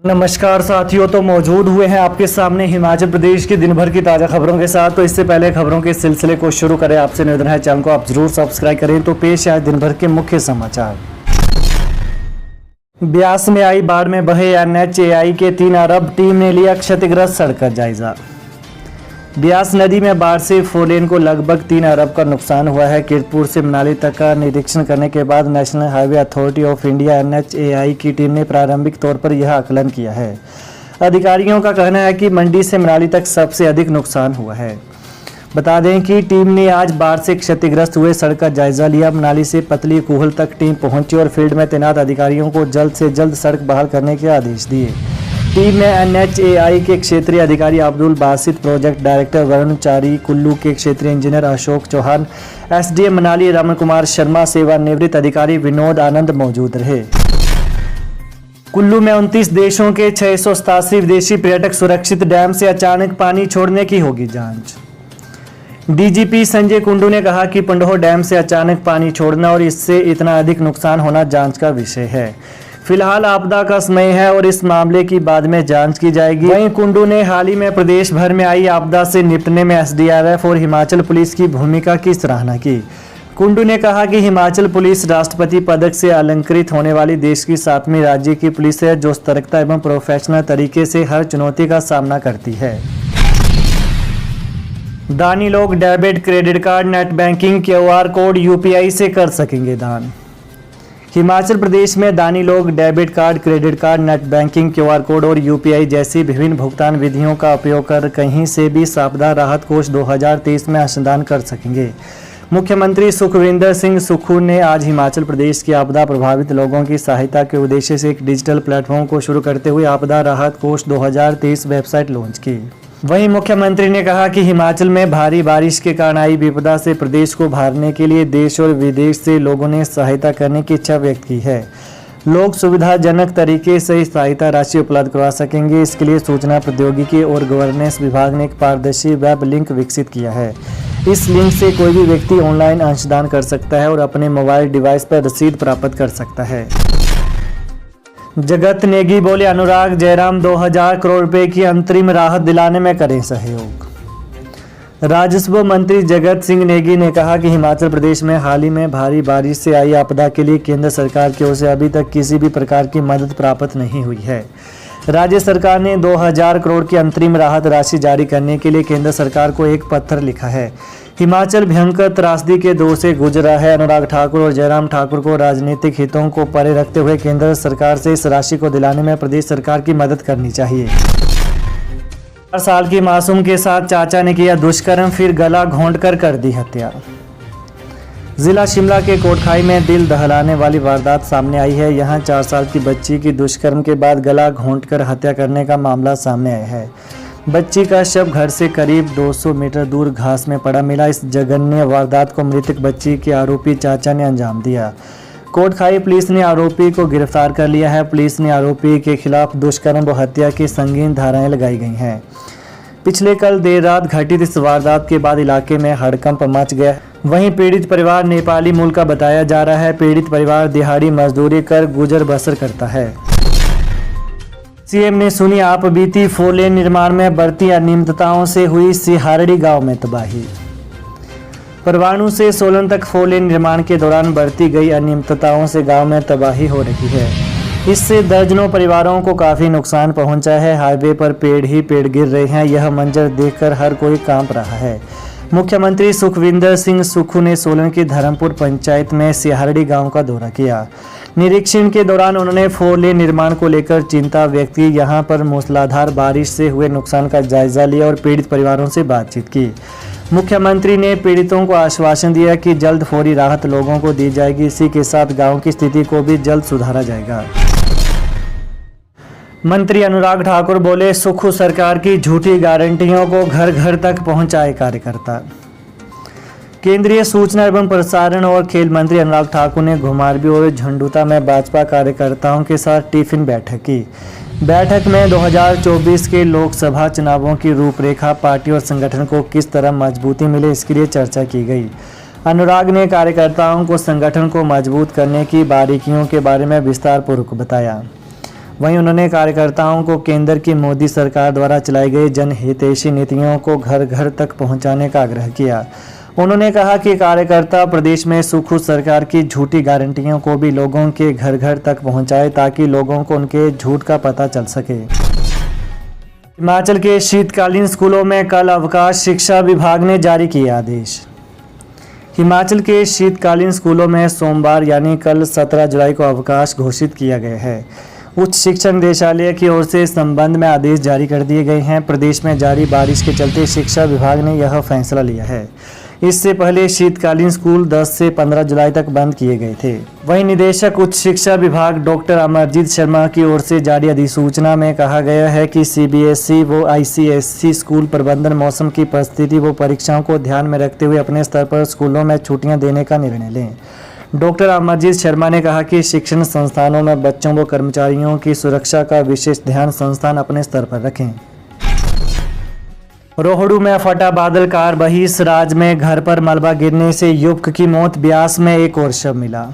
नमस्कार साथियों, तो मौजूद हुए हैं आपके सामने हिमाचल प्रदेश की दिन भर की ताज़ा खबरों के साथ। तो इससे पहले खबरों के सिलसिले को शुरू करें, आपसे निवेदन है चैनल को आप जरूर सब्सक्राइब करें। तो पेश है दिन भर के मुख्य समाचार। ब्यास में आई बाढ़ में बहे NHAI के 3 अरब, टीम ने लिया क्षतिग्रस्त सड़क का जायजा। ब्यास नदी में बाढ़ से 4 लेन को लगभग 3 अरब का नुकसान हुआ है। कीरतपुर से मनाली तक का निरीक्षण करने के बाद national highway authority of India NHAI की टीम ने प्रारंभिक तौर पर यह आकलन किया है। अधिकारियों का कहना है कि मंडी से मनाली तक सबसे अधिक नुकसान हुआ है। बता दें कि टीम ने आज बाढ़ से क्षतिग्रस्त हुए सड़क का जायजा लिया। मनाली से पतली कूहल तक टीम पहुंची और फील्ड में तैनात अधिकारियों को जल्द से जल्द सड़क बहाल करने के आदेश दिए। टीम में NHAI के क्षेत्रीय अधिकारी अब्दुल बासित, प्रोजेक्ट डायरेक्टर वरुण चारी, कुल्लू के क्षेत्रीय इंजीनियर अशोक चौहान, SDM मनाली रमन कुमार शर्मा, सेवानिवृत्त अधिकारी विनोद आनंद मौजूद रहे। कुल्लू में 29 देशों के 687 विदेशी पर्यटक सुरक्षित डैम से अचानक पानी छोड़ने की होगी जांच। DGP संजय कुंडू ने कहा कि पंडोह डैम से अचानक पानी छोड़ना और इससे इतना अधिक नुकसान होना जांच का विषय है। फिलहाल आपदा का समय है और इस मामले की बाद में जांच की जाएगी। वहीं कुंडू ने हाल ही में प्रदेश भर में आई आपदा से निपटने में SDRF और हिमाचल पुलिस की भूमिका की सराहना की। कुंडू ने कहा कि हिमाचल पुलिस राष्ट्रपति पदक से अलंकृत होने वाली देश की 7वीं राज्य की पुलिस है, जो सतर्कता एवं प्रोफेशनल तरीके से हर चुनौती का सामना करती है। दानी लोग debit, credit card, net banking, QR code, UPI से कर सकेंगे दान। हिमाचल प्रदेश में दानी लोग debit card, credit card, net banking, QR code और UPI जैसी विभिन्न भुगतान विधियों का उपयोग कर कहीं से भी आपदा राहत कोष 2023 में अंशदान कर सकेंगे। मुख्यमंत्री सुखविंदर सिंह सुक्खू ने आज हिमाचल प्रदेश के आपदा प्रभावित लोगों की सहायता के उद्देश्य से एक डिजिटल प्लेटफॉर्म को शुरू करते हुए आपदा राहत कोष 2023 वेबसाइट लॉन्च की। वहीं मुख्यमंत्री ने कहा कि हिमाचल में भारी बारिश के कारण आई विपदा से प्रदेश को उभारने के लिए देश और विदेश से लोगों ने सहायता करने की इच्छा व्यक्त की है। लोग सुविधाजनक तरीके से सहायता राशि उपलब्ध करवा सकेंगे। इसके लिए सूचना प्रौद्योगिकी और गवर्नेंस विभाग ने एक पारदर्शी वेब लिंक विकसित किया है। इस लिंक से कोई भी व्यक्ति ऑनलाइन अंशदान कर सकता है और अपने मोबाइल डिवाइस पर रसीद प्राप्त कर सकता है। जगत नेगी बोले, अनुराग जयराम 2000 करोड़ रुपए की अंतरिम राहत दिलाने में करें सहयोग। राजस्व मंत्री जगत सिंह नेगी ने कहा कि हिमाचल प्रदेश में हाल ही में भारी बारिश से आई आपदा के लिए केंद्र सरकार की ओर से अभी तक किसी भी प्रकार की मदद प्राप्त नहीं हुई है। राज्य सरकार ने 2000 करोड़ की अंतरिम राहत राशि जारी करने के लिए केंद्र सरकार को एक पत्र लिखा है। हिमाचल भयंकर त्रासदी के दौर से गुजरा है। अनुराग ठाकुर और जयराम ठाकुर को राजनीतिक हितों को परे रखते हुए केंद्र सरकार से इस राशि को दिलाने में प्रदेश सरकार की मदद करनी चाहिए। 4 साल की मासूम के साथ चाचा ने किया दुष्कर्म, फिर गला घोंटकर कर दी हत्या। जिला शिमला के कोटखाई में दिल दहलाने वाली वारदात सामने आई है। यहां 4 साल की बच्ची की दुष्कर्म के बाद गला घोंटकर हत्या करने का मामला सामने आया है। बच्ची का शव घर से करीब 200 मीटर दूर घास में पड़ा मिला। इस जघन्य वारदात को मृतक बच्ची के आरोपी चाचा ने अंजाम दिया। कोटखाई पुलिस ने आरोपी को गिरफ्तार कर लिया है। पुलिस ने आरोपी के खिलाफ दुष्कर्म व हत्या की संगीन धाराएं लगाई गई हैं। पिछले कल देर रात घटित इस वारदात के बाद इलाके में हड़कंप मच गया। वहीं पीड़ित परिवार नेपाली मूल का बताया जा रहा है। पीड़ित परिवार दिहाड़ी मजदूरी कर गुजर बसर करता है। CM ने सुनी आप बीती 4 लेन निर्माण में बढ़ती अनियमितताओं से हुई सिहारड़ी गांव में तबाही। परवाणु से सोलन तक 4 लेन निर्माण के दौरान बढ़ती गई अनियमितताओं से गांव में तबाही हो रही है। इससे दर्जनों परिवारों को काफी नुकसान पहुंचा है। हाईवे पर पेड़ ही पेड़ गिर रहे हैं। यह मंजर देखकर हर कोई कांप रहा है। मुख्यमंत्री सुखविंदर सिंह सुक्खू ने सोलन की धर्मपुर पंचायत में सिहारड़ी गांव का दौरा किया। निरीक्षण के दौरान उन्होंने 4 लेन निर्माण को लेकर चिंता व्यक्त की। यहां पर मूसलाधार बारिश से हुए नुकसान का जायजा लिया और पीड़ित परिवारों से बातचीत की। मुख्यमंत्री ने पीड़ितों को आश्वासन दिया कि जल्द फौरी राहत लोगों को दी जाएगी। इसी के साथ गांव की स्थिति को भी जल्द सुधारा जाएगा। मंत्री अनुराग ठाकुर बोले, सुक्खू सरकार की झूठी गारंटियों को घर घर तक पहुंचाए कार्यकर्ता। केंद्रीय सूचना एवं प्रसारण और खेल मंत्री अनुराग ठाकुर ने घुमारवी और झंडूता में भाजपा कार्यकर्ताओं के साथ टिफिन बैठक की। बैठक में 2024 के लोकसभा चुनावों की रूपरेखा, पार्टी और संगठन को किस तरह मजबूती मिले, इसके लिए चर्चा की गई। अनुराग ने कार्यकर्ताओं को संगठन को मजबूत करने की बारीकियों के बारे में विस्तारपूर्वक बताया। वहीं उन्होंने कार्यकर्ताओं को केंद्र की मोदी सरकार द्वारा चलाई गई जनहितैषी नीतियों को घर घर तक पहुंचाने का आग्रह किया। उन्होंने कहा कि कार्यकर्ता प्रदेश में सुखू सरकार की झूठी गारंटियों को भी लोगों के घर घर तक पहुंचाए ताकि लोगों को उनके झूठ का पता चल सके। हिमाचल के शीतकालीन स्कूलों में कल अवकाश, शिक्षा विभाग ने जारी किए आदेश। हिमाचल के शीतकालीन स्कूलों में सोमवार यानी कल 17 जुलाई को अवकाश घोषित किया गया है। उच्च शिक्षा निदेशालय की ओर से इस संबंध में आदेश जारी कर दिए गए हैं। प्रदेश में जारी बारिश के चलते शिक्षा विभाग ने यह फैसला लिया है। इससे पहले शीतकालीन स्कूल 10 से 15 जुलाई तक बंद किए गए थे। वहीं निदेशक उच्च शिक्षा विभाग डॉक्टर अमरजीत शर्मा की ओर से जारी अधिसूचना में कहा गया है कि सीबीएसई व आईसीएसई स्कूल प्रबंधन मौसम की परिस्थिति व परीक्षाओं को ध्यान में रखते हुए अपने स्तर पर स्कूलों में छुट्टियां देने का निर्णय लें। डॉक्टर अमरजीत शर्मा ने कहा कि शिक्षण संस्थानों में बच्चों व कर्मचारियों की सुरक्षा का विशेष ध्यान संस्थान अपने स्तर पर रखें। रोहड़ू में फटा बादल, कार बही, सराज में घर पर मलबा गिरने से युवक की मौत, ब्यास में एक और शव मिला।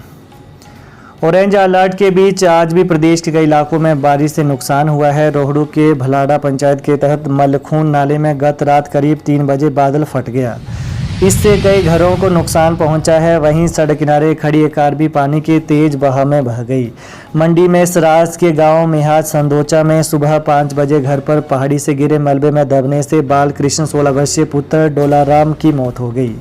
ऑरेंज अलर्ट के बीच आज भी प्रदेश के कई इलाकों में बारिश से नुकसान हुआ है। रोहड़ू के भलाड़ा पंचायत के तहत मलखून नाले में गत रात करीब 3 बजे बादल फट गया। इससे कई घरों को नुकसान पहुंचा है। वहीं सड़क किनारे खड़ी एक कार भी पानी के तेज बहाव में बह गई। मंडी में सराज के गांव मिहाज संदोचा में सुबह 5 बजे घर पर पहाड़ी से गिरे मलबे में दबने से बाल कृष्ण 16 वर्षीय पुत्र डोलाराम की मौत हो गई।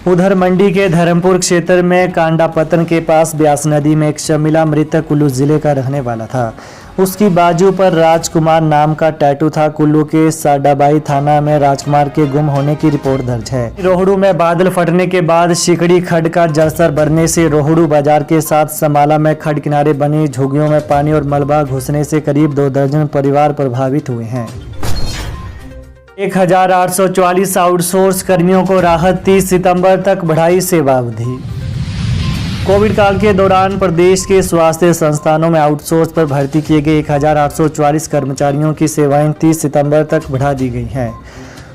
उधर मंडी के धर्मपुर क्षेत्र में कांडापतन के पास ब्यास नदी में एक शव मिला। मृतक कुल्लू जिले का रहने वाला था। उसकी बाजू पर राजकुमार नाम का टैटू था। कुल्लू के साडाबाई थाना में राजकुमार के गुम होने की रिपोर्ट दर्ज है। रोहड़ू में बादल फटने के बाद शिकड़ी खड्ड का जलस्तर बढ़ने से रोहड़ू बाजार के साथ समाला में खड्ड किनारे बनी झुग्गियों में पानी और मलबा घुसने से करीब 2 दर्जन परिवार प्रभावित हुए हैं। 1844 आउटसोर्स कर्मियों को राहत, 30 सितंबर तक बढ़ाई सेवा अवधि। कोविड काल के दौरान प्रदेश के स्वास्थ्य संस्थानों में आउटसोर्स पर भर्ती किए गए 1844 कर्मचारियों की सेवाएं 30 सितंबर तक बढ़ा दी गई हैं।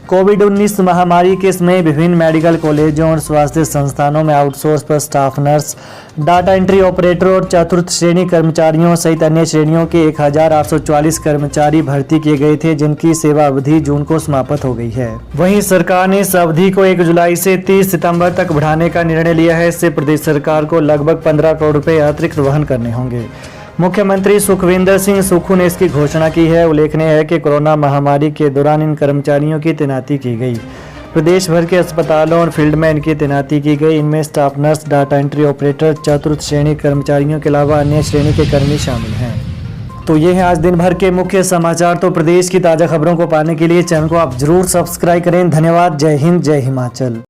कोविड-19 महामारी के समय विभिन्न मेडिकल कॉलेजों और स्वास्थ्य संस्थानों में आउटसोर्स पर staff nurse, data entry operator और चतुर्थ श्रेणी कर्मचारियों सहित अन्य श्रेणियों के 1844 कर्मचारी भर्ती किए गए थे, जिनकी सेवा अवधि जून को समाप्त हो गई है। वहीं सरकार ने इस अवधि को 1 जुलाई से 30 सितंबर तक बढ़ाने का निर्णय लिया है। इससे प्रदेश सरकार को लगभग 15 करोड़ रुपए अतिरिक्त वहन करने होंगे। मुख्यमंत्री सुखविंदर सिंह सुक्खू ने इसकी घोषणा की है। उल्लेखनीय है कि कोरोना महामारी के दौरान इन कर्मचारियों की तैनाती की गई। प्रदेश भर के अस्पतालों और फील्ड में इनकी तैनाती की गई। इनमें staff nurse, data entry operator, चतुर्थ श्रेणी कर्मचारियों के अलावा अन्य श्रेणी के कर्मी शामिल हैं। तो ये है आज दिन भर के मुख्य समाचार। तो प्रदेश की ताज़ा खबरों को पाने के लिए चैनल को आप जरूर सब्सक्राइब करें। धन्यवाद। जय हिंद, जय हिमाचल।